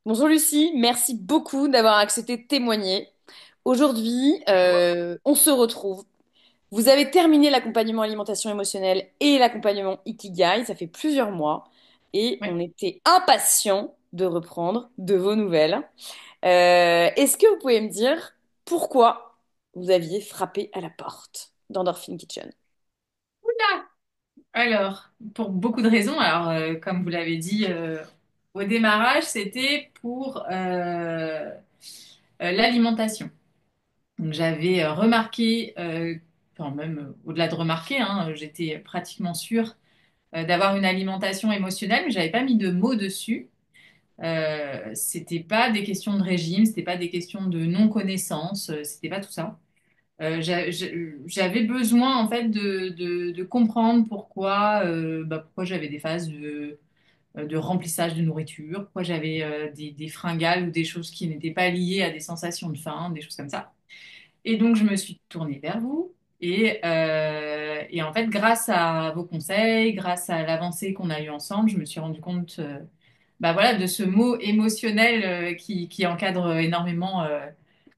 Bonjour Lucie, merci beaucoup d'avoir accepté de témoigner. Aujourd'hui, on se retrouve. Vous avez terminé l'accompagnement alimentation émotionnelle et l'accompagnement Ikigai, ça fait plusieurs mois, et Ouais. on était impatients de reprendre de vos nouvelles. Est-ce que vous pouvez me dire pourquoi vous aviez frappé à la porte d'Endorphin Kitchen? Alors, pour beaucoup de raisons. Alors, comme vous l'avez dit au démarrage, c'était pour l'alimentation. Donc, j'avais remarqué, enfin même au-delà de remarquer, hein, j'étais pratiquement sûre d'avoir une alimentation émotionnelle, mais j'avais pas mis de mots dessus. C'était pas des questions de régime, c'était pas des questions de non-connaissance, c'était pas tout ça. J'avais besoin en fait de comprendre pourquoi j'avais des phases de remplissage de nourriture, pourquoi j'avais des fringales ou des choses qui n'étaient pas liées à des sensations de faim, des choses comme ça. Et donc je me suis tournée vers vous et en fait grâce à vos conseils, grâce à l'avancée qu'on a eue ensemble, je me suis rendu compte voilà, de ce mot émotionnel qui encadre énormément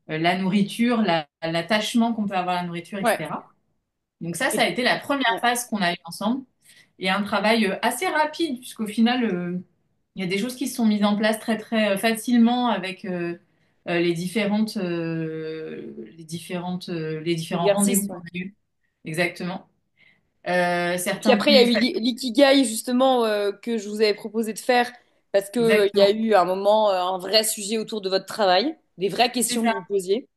la nourriture, l'attachement qu'on peut avoir à la nourriture, Ouais. etc. Donc ça Et- a été la première ouais. phase qu'on a eue ensemble et un travail assez rapide puisqu'au final, il y a des choses qui se sont mises en place très très facilement avec les différents Exercice, rendez-vous ouais. qu'on a eus. Exactement. Et puis Certains après, il y a plus eu faciles. l'ikigai, justement, que je vous avais proposé de faire, parce que, il y a Exactement. eu un moment, un vrai sujet autour de votre travail, des vraies C'est questions que ça. vous vous posiez.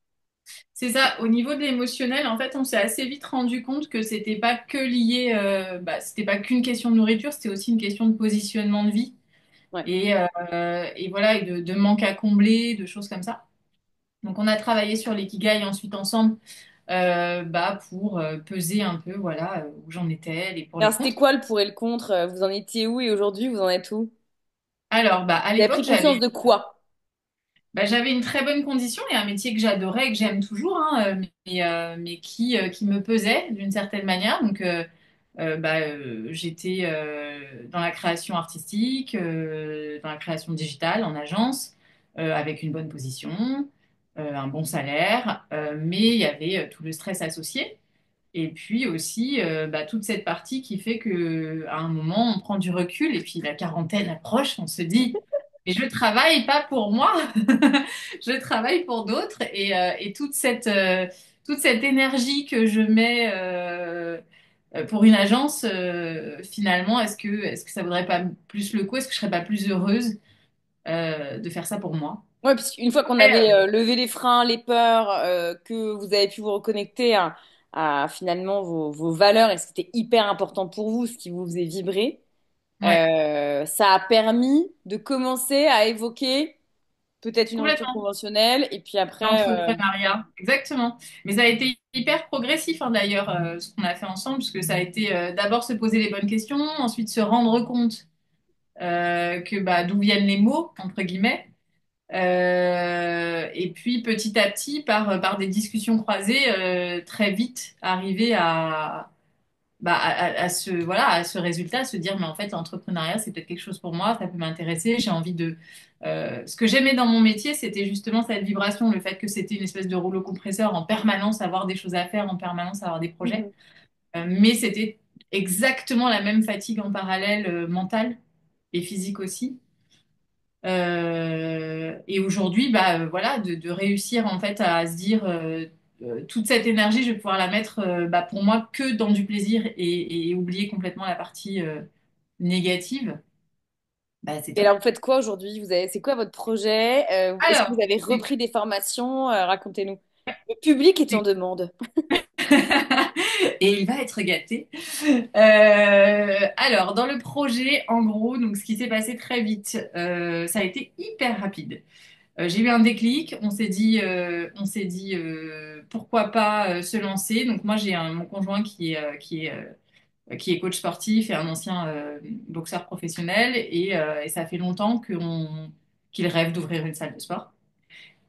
C'est ça. Au niveau de l'émotionnel, en fait, on s'est assez vite rendu compte que c'était pas que lié, c'était pas qu'une question de nourriture, c'était aussi une question de positionnement de vie. Ouais. Et voilà, et de manque à combler, de choses comme ça. Donc on a travaillé sur l'ikigai ensuite ensemble pour peser un peu voilà où j'en étais, les pour Alors, les c'était contre. quoi le pour et le contre? Vous en étiez où et aujourd'hui, vous en êtes où? Alors à Vous avez pris l'époque conscience de quoi? j'avais une très bonne condition et un métier que j'adorais et que j'aime toujours, hein, mais qui me pesait d'une certaine manière. Donc j'étais dans la création artistique, dans la création digitale en agence, avec une bonne position, un bon salaire, mais il y avait tout le stress associé. Et puis aussi toute cette partie qui fait que à un moment on prend du recul et puis la quarantaine approche, on se dit mais je travaille pas pour moi, je travaille pour d'autres et toute cette énergie que je mets pour une agence, finalement, est-ce que ça vaudrait pas plus le coup? Est-ce que je serais pas plus heureuse de faire ça pour moi? Ouais, puisqu'une fois qu'on Et, avait levé les freins, les peurs, que vous avez pu vous reconnecter à, finalement vos valeurs et ce qui était hyper important pour vous, ce qui vous faisait vibrer, ouais, ça a permis de commencer à évoquer peut-être une rupture complètement. conventionnelle et puis après, L'entrepreneuriat, exactement. Mais ça a été hyper progressif hein, d'ailleurs, ce qu'on a fait ensemble, parce que ça a été d'abord se poser les bonnes questions, ensuite se rendre compte que d'où viennent les mots, entre guillemets. Et puis petit à petit, par des discussions croisées, très vite arriver à ce résultat, à se dire, mais en fait, l'entrepreneuriat, c'est peut-être quelque chose pour moi, ça peut m'intéresser, j'ai envie de... Ce que j'aimais dans mon métier, c'était justement cette vibration, le fait que c'était une espèce de rouleau compresseur en permanence, avoir des choses à faire, en permanence avoir des projets. Mhm. Mais c'était exactement la même fatigue en parallèle, mentale et physique aussi. Et aujourd'hui, voilà, de réussir en fait à se dire toute cette énergie, je vais pouvoir la mettre pour moi que dans du plaisir et oublier complètement la partie négative, c'est Et top. alors, vous faites quoi aujourd'hui? C'est quoi votre projet? Est-ce que Alors, vous avez repris des formations? Racontez-nous. Le public est en demande. et il va être gâté. Alors, dans le projet, en gros, donc ce qui s'est passé très vite, ça a été hyper rapide. J'ai eu un déclic, on s'est dit pourquoi pas se lancer. Donc moi j'ai mon conjoint qui est coach sportif et un ancien boxeur professionnel et ça fait longtemps qu'il rêve d'ouvrir une salle de sport.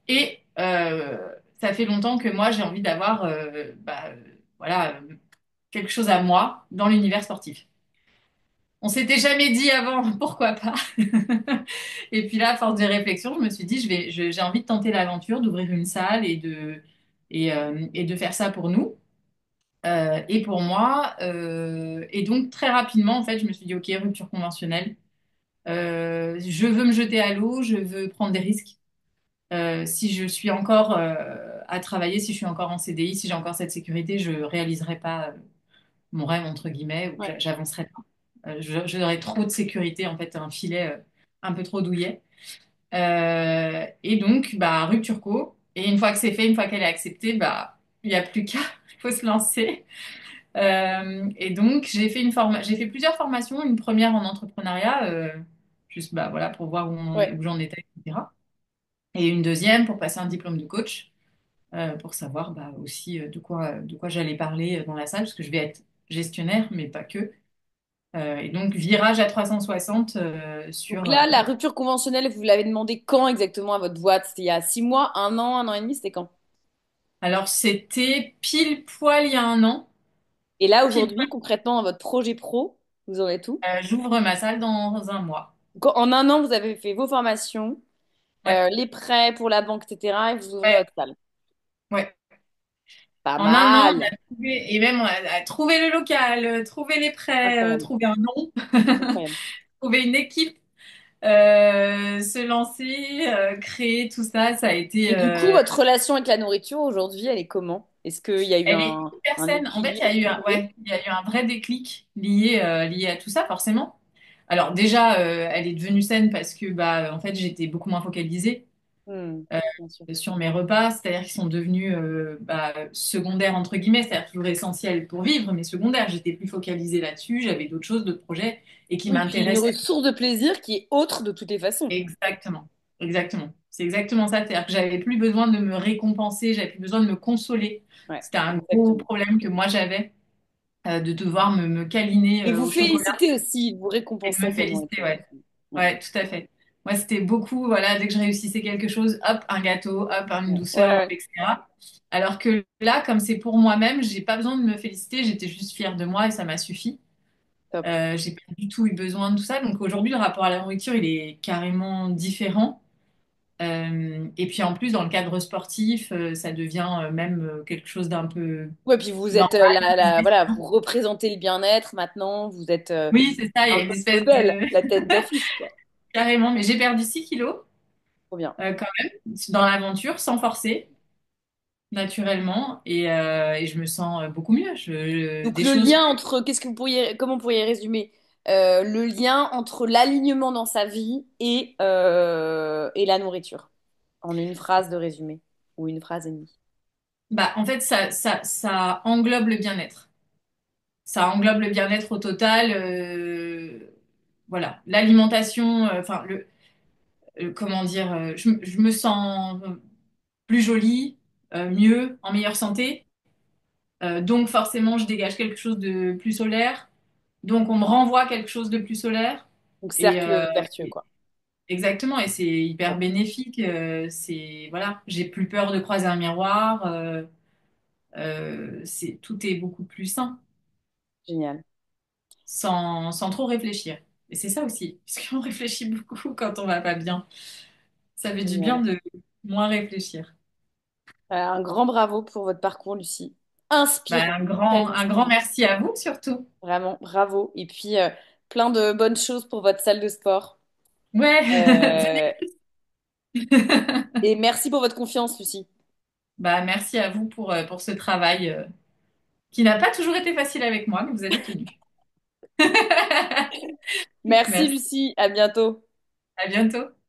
Et ça fait longtemps que moi j'ai envie d'avoir voilà quelque chose à moi dans l'univers sportif. on s'était jamais dit avant, pourquoi pas. Et puis là, à force de réflexion, je me suis dit, j'ai envie de tenter l'aventure, d'ouvrir une salle et de faire ça pour nous. Et pour moi, et donc très rapidement, en fait, je me suis dit, OK, rupture conventionnelle. Je veux me jeter à l'eau, je veux prendre des risques. Si je suis encore à travailler, si je suis encore en CDI, si j'ai encore cette sécurité, je réaliserai pas mon rêve, entre guillemets, ou Ouais. j'avancerai pas. J'aurais trop de sécurité, en fait, un filet un peu trop douillet. Et donc, bah, rupture co. Et une fois que c'est fait, une fois qu'elle est acceptée, bah, il n'y a plus qu'à, il faut se lancer. Et donc, j'ai fait plusieurs formations. Une première en entrepreneuriat, juste bah, voilà, pour voir Ouais. où j'en étais, etc. Et une deuxième pour passer un diplôme de coach, pour savoir bah, aussi de quoi j'allais parler dans la salle, parce que je vais être gestionnaire, mais pas que. Et donc, virage à 360 Donc sur... là, la rupture conventionnelle, vous l'avez demandé quand exactement à votre boîte? C'était il y a 6 mois, un an et demi, c'était quand? Alors, c'était pile poil il y a un an. Et là, Pile aujourd'hui, concrètement, dans votre projet pro, vous en êtes où? j'ouvre ma salle dans un mois. En un an, vous avez fait vos formations, Ouais, les prêts pour la banque, etc. et vous ouvrez ouais, votre salle. ouais. Pas En un an, mal. on a trouvé le local, trouvé les prêts, Incroyable. trouvé un nom, Incroyable. trouvé une équipe, se lancer, créer tout ça, ça a été... Et du coup, votre relation avec la nourriture aujourd'hui, elle est comment? Est-ce qu'il y a eu elle est hyper un saine. En fait, équilibre trouvé? il y a eu un vrai déclic lié à tout ça, forcément. Alors déjà, elle est devenue saine parce que bah, en fait, j'étais beaucoup moins focalisée Hmm, bien sûr. sur mes repas, c'est-à-dire qu'ils sont devenus bah, secondaires entre guillemets, c'est-à-dire toujours essentiels pour vivre, mais secondaires. J'étais plus focalisée là-dessus, j'avais d'autres choses, d'autres projets et qui Oui, puis une m'intéressaient. ressource de plaisir qui est autre de toutes les façons. Exactement, exactement. C'est exactement ça, c'est-à-dire que j'avais plus besoin de me récompenser, j'avais plus besoin de me consoler. Ouais, C'était un gros exactement. problème que moi j'avais, de devoir me câliner Et vous au chocolat. félicitez aussi, vous Et de récompensez me cette féliciter, nourriture. ouais. Ouais, Ouais, tout à fait. Moi, c'était beaucoup, voilà, dès que je réussissais quelque chose, hop, un gâteau, hop, une ouais, ouais, douceur, hop, ouais. etc. Alors que là, comme c'est pour moi-même, j'ai pas besoin de me féliciter, j'étais juste fière de moi et ça m'a suffi. Top. J'ai pas du tout eu besoin de tout ça. Donc aujourd'hui, le rapport à la nourriture, il est carrément différent. Et puis en plus, dans le cadre sportif, ça devient même quelque chose d'un peu Ouais, puis vous êtes normal. voilà, vous représentez le bien-être maintenant, vous êtes Oui, c'est ça, il y un a peu une le espèce modèle, de... la tête d'affiche, quoi. Carrément, mais j'ai perdu 6 kilos. Trop bien. Quand même, dans l'aventure, sans forcer, naturellement, et je me sens beaucoup mieux. Donc Des le choses. lien entre, qu'est-ce que vous pourriez, comment vous pourriez résumer le lien entre l'alignement dans sa vie et la nourriture, en une phrase de résumé ou une phrase et demie. Bah, en fait, ça englobe le bien-être. Ça englobe le bien-être au total. Voilà, l'alimentation, enfin, comment dire, je me sens plus jolie, mieux, en meilleure santé. Donc, forcément, je dégage quelque chose de plus solaire. Donc, on me renvoie quelque chose de plus solaire. Donc Et, cercle vertueux, quoi. exactement, et c'est hyper Top. bénéfique. C'est voilà, j'ai plus peur de croiser un miroir. Tout est beaucoup plus sain, Génial. sans trop réfléchir. Et c'est ça aussi, parce qu'on réfléchit beaucoup quand on va pas bien. Ça fait du bien Génial. de moins réfléchir. Un grand bravo pour votre parcours, Lucie. Bah, Inspirant, très un grand inspirant. merci à vous surtout. Vraiment, bravo. Et puis, plein de bonnes choses pour votre salle de sport. Ouais, Euh, et merci pour votre confiance, Lucie. bah, merci à vous pour ce travail qui n'a pas toujours été facile avec moi, mais vous avez tenu. Merci, Merci, Lucie. À bientôt. à bientôt.